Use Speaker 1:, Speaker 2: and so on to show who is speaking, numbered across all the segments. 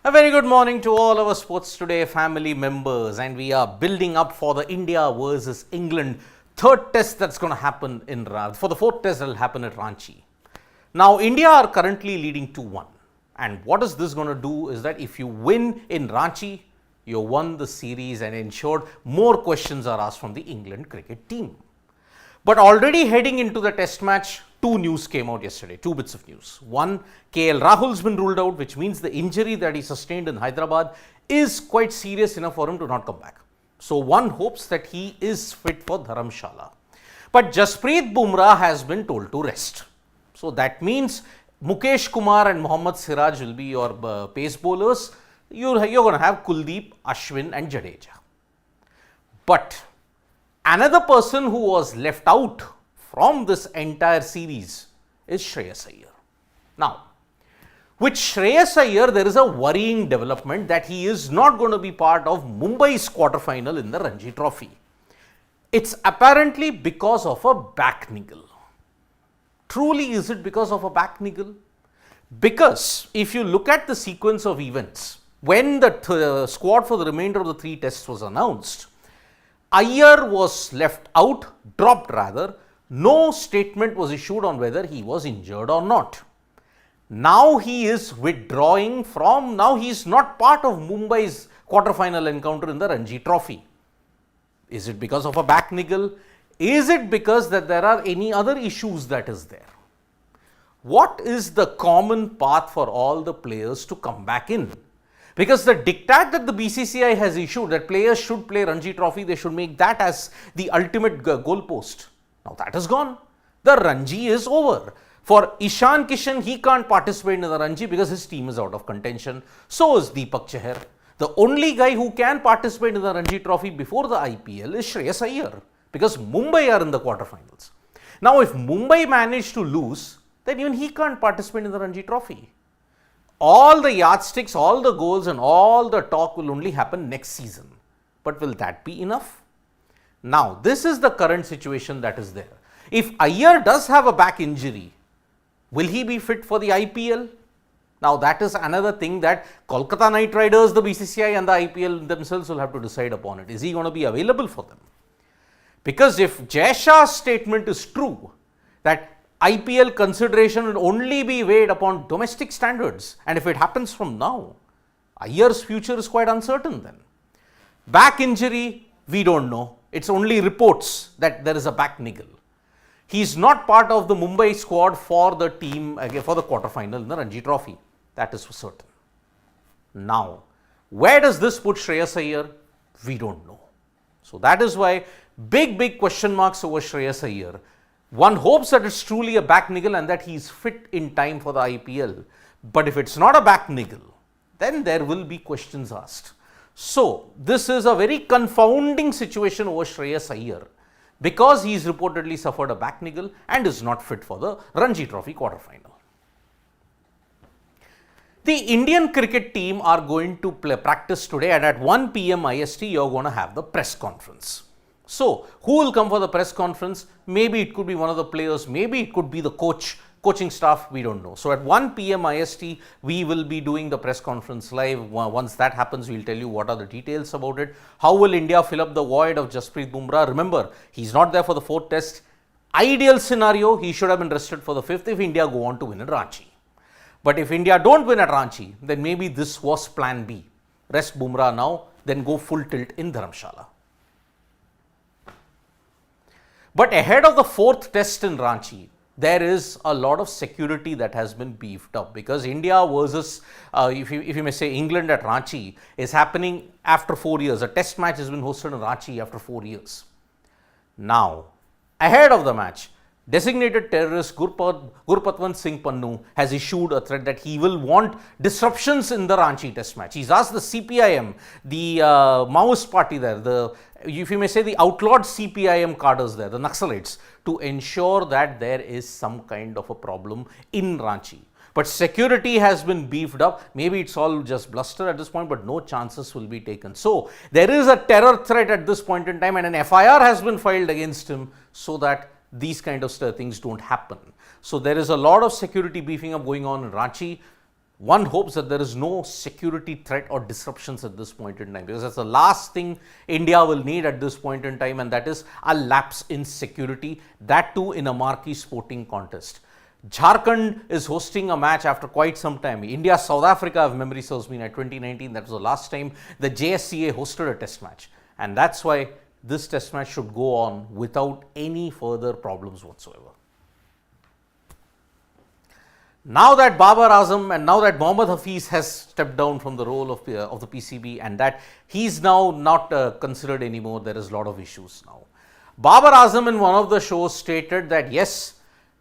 Speaker 1: A very good morning to all our Sports Today family members, and we are building up for the India versus England third test that's going to happen for the fourth test that will happen at Ranchi. Now, India are currently leading 2-1, and what is this going to do is that if you win in Ranchi, you won the series and ensured more questions are asked from the England cricket team. But already heading into the test match, two news came out yesterday, two bits of news. One, KL Rahul's been ruled out, which means the injury that he sustained in Hyderabad is quite serious enough for him to not come back. So one hopes that he is fit for Dharamshala. But Jasprit Bumrah has been told to rest. So that means Mukesh Kumar and Mohammad Siraj will be your pace bowlers. You're going to have Kuldeep, Ashwin and Jadeja. But another person who was left out from this entire series is Shreyas Iyer. Now, with Shreyas Iyer, there is a worrying development that he is not going to be part of Mumbai's quarterfinal in the Ranchi Trophy. It's apparently because of a back niggle. Truly, is it because of a back niggle? Because if you look at the sequence of events, when the squad for the remainder of the three tests was announced, Iyer was left out, dropped rather. No statement was issued on whether he was injured or not. Now he is withdrawing from, now he is not part of Mumbai's quarterfinal encounter in the Ranchi Trophy. Is it because of a back niggle? Is it because that there are any other issues that is there? What is the common path for all the players to come back in? Because the diktat that the BCCI has issued that players should play Ranchi Trophy, they should make that as the ultimate goalpost. Now that is gone. The Ranchi is over. For Ishan Kishan, he can't participate in the Ranchi because his team is out of contention. So is Deepak Chahar. The only guy who can participate in the Ranchi Trophy before the IPL is Shreyas Iyer, because Mumbai are in the quarterfinals. Now if Mumbai managed to lose, then even he can't participate in the Ranchi Trophy. All the yardsticks, all the goals and all the talk will only happen next season. But will that be enough? Now, this is the current situation that is there. If Iyer does have a back injury, will he be fit for the IPL? Now, that is another thing that Kolkata Knight Riders, the BCCI and the IPL themselves will have to decide upon it. Is he going to be available for them? Because if Jai Shah's statement is true, that IPL consideration will only be weighed upon domestic standards, and if it happens from now, Iyer's future is quite uncertain then. Back injury, we don't know. It's only reports that there is a back niggle. He is not part of the Mumbai squad for the team, for the quarterfinal in the Ranchi Trophy. That is for certain. Now, where does this put Shreyas Iyer? We don't know. So that is why big question marks over Shreyas Iyer. One hopes that it's truly a back niggle and that he is fit in time for the IPL. But if it's not a back niggle, then there will be questions asked. So, this is a very confounding situation over Shreyas Iyer because he has reportedly suffered a back niggle and is not fit for the Ranchi Trophy quarterfinal. The Indian cricket team are going to practice today, and at 1 p.m. IST you are going to have the press conference. So, who will come for the press conference? Maybe it could be one of the players, maybe it could be the coaching staff, we don't know. So, at 1 p.m. IST, we will be doing the press conference live. Once that happens, we will tell you what are the details about it. How will India fill up the void of Jasprit Bumrah? Remember, he's not there for the fourth test. Ideal scenario, he should have been rested for the fifth if India go on to win at Ranchi. But if India don't win at Ranchi, then maybe this was plan B. Rest Bumrah now, then go full tilt in Dharamshala. But ahead of the fourth test in Ranchi, there is a lot of security that has been beefed up because India versus, if you may say, England at Ranchi is happening after 4 years. A test match has been hosted in Ranchi after 4 years. Now, ahead of the match, designated terrorist Gurpatwant Singh Pannu has issued a threat that he will want disruptions in the Ranchi test match. He's asked the CPIM, the Maoist party there, if you may say the outlawed CPIM cadres there, the Naxalites, to ensure that there is some kind of a problem in Ranchi. But security has been beefed up. Maybe it's all just bluster at this point, but no chances will be taken. So, there is a terror threat at this point in time and an FIR has been filed against him so that these kind of things don't happen. So, there is a lot of security beefing up going on in Ranchi. one hopes that there is no security threat or disruptions at this point in time, because that's the last thing India will need at this point in time, and that is a lapse in security, that too in a marquee sporting contest. Jharkhand is hosting a match after quite some time. India, South Africa, if memory serves me, in 2019, that was the last time the JSCA hosted a test match. And that's why this test match should go on without any further problems whatsoever. Now that Babar Azam and now that Mohammad Hafeez has stepped down from the role of the PCB, and that he's now not considered anymore, there is a lot of issues now. Babar Azam in one of the shows stated that yes,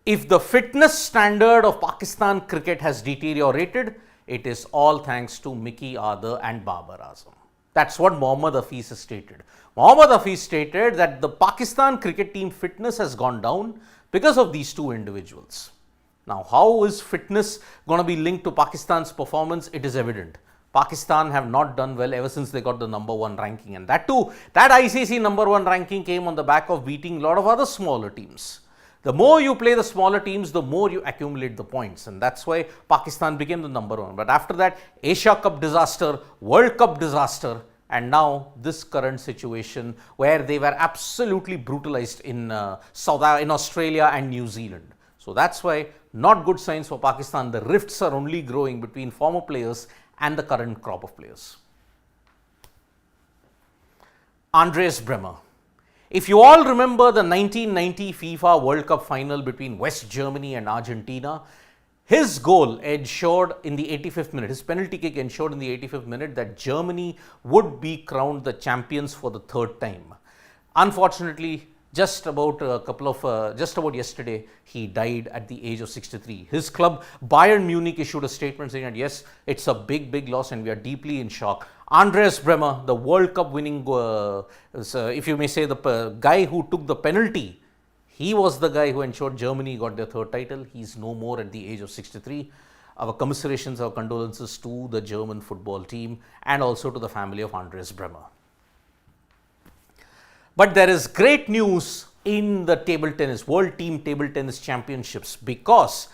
Speaker 1: if the fitness standard of Pakistan cricket has deteriorated, it is all thanks to Mickey Arthur and Babar Azam. That's what Mohammad Hafeez has stated. Mohammad Hafeez stated that the Pakistan cricket team fitness has gone down because of these two individuals. Now, how is fitness going to be linked to Pakistan's performance? It is evident. Pakistan have not done well ever since they got the number 1 ranking, and that too, that ICC number 1 ranking came on the back of beating a lot of other smaller teams. The more you play the smaller teams, the more you accumulate the points, and that's why Pakistan became the number 1. But after that, Asia Cup disaster, World Cup disaster, and now this current situation where they were absolutely brutalized in Australia and New Zealand. So that's why not good signs for Pakistan. The rifts are only growing between former players and the current crop of players. Andreas Brehme. If you all remember the 1990 FIFA World Cup final between West Germany and Argentina, his goal ensured in the 85th minute, his penalty kick ensured in the 85th minute that Germany would be crowned the champions for the 3rd time. Unfortunately, just about yesterday, he died at the age of 63. His club, Bayern Munich, issued a statement saying that yes, it's a big loss and we are deeply in shock. Andreas Brehme, the World Cup winning, if you may say, the guy who took the penalty, he was the guy who ensured Germany got their 3rd title. He's no more at the age of 63. Our commiserations, our condolences to the German football team and also to the family of Andreas Brehme. But there is great news in the table tennis, World Team Table Tennis Championships, because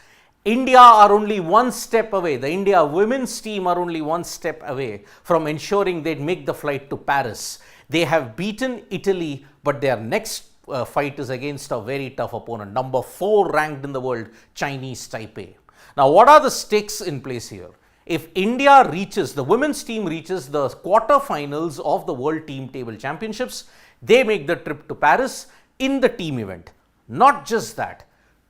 Speaker 1: India are only one step away, the India women's team are only one step away from ensuring they'd make the flight to Paris. They have beaten Italy, but their next fight is against a very tough opponent, number 4 ranked in the world, Chinese Taipei. Now, what are the stakes in place here? If India reaches, the women's team reaches the quarterfinals of the World Team Table Championships, they make the trip to Paris in the team event. Not just that,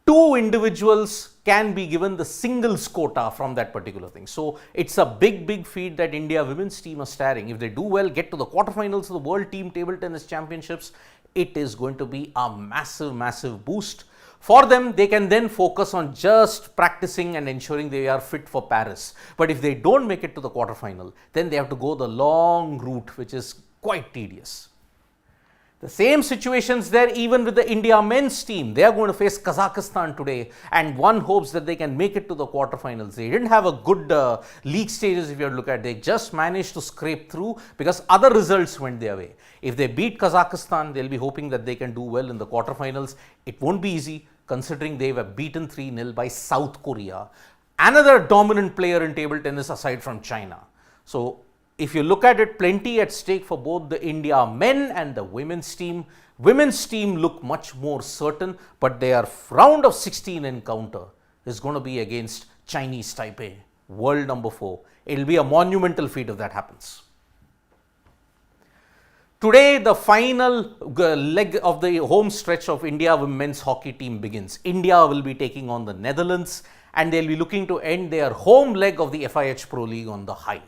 Speaker 1: 2 individuals can be given the singles quota from that particular thing. So it's a big feat that India women's team are staring. If they do well, get to the quarterfinals of the World Team Table Tennis Championships, it is going to be a massive boost. For them, they can then focus on just practicing and ensuring they are fit for Paris. But if they don't make it to the quarterfinal, then they have to go the long route, which is quite tedious. The same situations there even with the India men's team. They are going to face Kazakhstan today, and one hopes that they can make it to the quarterfinals. They didn't have a good league stages if you look at it. They just managed to scrape through because other results went their way. If they beat Kazakhstan, they'll be hoping that they can do well in the quarterfinals. It won't be easy considering they were beaten 3-0 by South Korea, another dominant player in table tennis aside from China. So if you look at it, plenty at stake for both the India men and the women's team. Women's team look much more certain, but their round of 16 encounter is going to be against Chinese Taipei, world number 4. It will be a monumental feat if that happens. Today, the final leg of the home stretch of India women's hockey team begins. India will be taking on the Netherlands, and they'll be looking to end their home leg of the FIH Pro League on the high.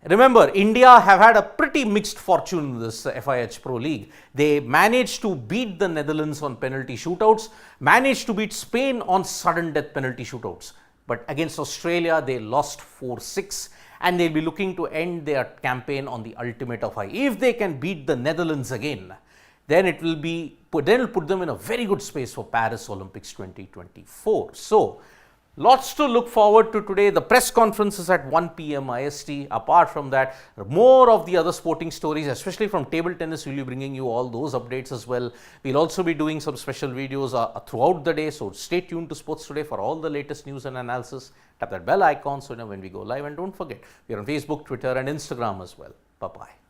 Speaker 1: Remember, India have had a pretty mixed fortune in this FIH Pro League. They managed to beat the Netherlands on penalty shootouts, managed to beat Spain on sudden death penalty shootouts. But against Australia, they lost 4-6, and they'll be looking to end their campaign on the ultimate of high. If they can beat the Netherlands again, then it will put them in a very good space for Paris Olympics 2024. So, Lots to look forward to today. The press conference is at 1 p.m. IST. Apart from that, more of the other sporting stories, especially from table tennis, we'll be bringing you all those updates as well. We'll also be doing some special videos throughout the day. So stay tuned to Sports Today for all the latest news and analysis. Tap that bell icon so you know when we go live. And don't forget, we're on Facebook, Twitter and Instagram as well. Bye-bye.